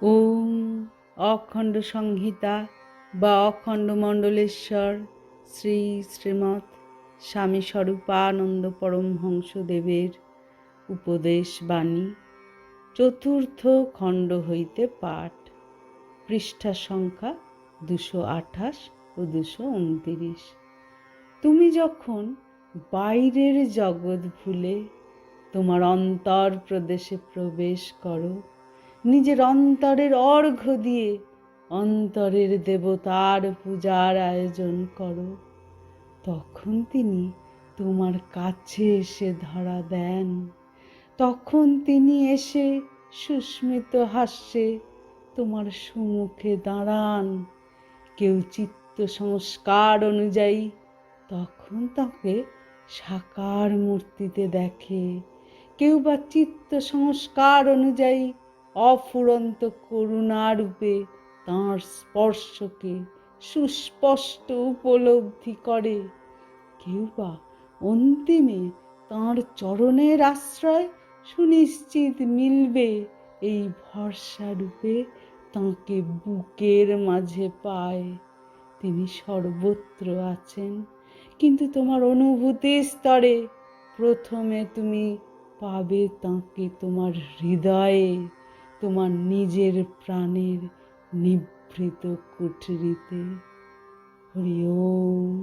ওম অখণ্ড সংহিতা বা অখণ্ড মণ্ডলেশ্বর শ্রী শ্রীমৎ স্বামী স্বরূপানন্দ পরমহংসদেবের উপদেশ বাণী চতুর্থ খণ্ড হইতে পাঠ, পৃষ্ঠা সংখ্যা 228 ও 229। তুমি যখন বাইরের জগৎ ভুলে তোমার অন্তর প্রদেশে প্রবেশ করো, নিজের অন্তরের অর্ঘ্য দিয়ে অন্তরের দেবতার পূজার আয়োজন করো, তখন তিনি তোমার কাছে এসে ধরা দেন। তখন তিনি এসে সুস্মিত হাস্যে তোমার সম্মুখে দাঁড়ান। কেউ চিত্ত সংস্কার অনুযায়ী তখন তাকে সাকার মূর্তিতে দেখে, কেউ বা চিত্ত সংস্কার অনুযায়ী অফুরন্ত করুণারূপে তাঁর স্পর্শকে সুস্পষ্ট উপলব্ধি করে, কেউ বা অন্তিমে তাঁর চরণের আশ্রয় সুনিশ্চিত মিলবে এই ভরসারূপে তাঁকে বুকের মাঝে পায়। তিনি সর্বত্র আছেন, কিন্তু তোমার অনুভূতির স্তরে প্রথমে তুমি পাবে তাঁকে তোমার হৃদয়ে, তোমার নিজের প্রাণের নিভৃত কুঠরিতে। হরি ওম।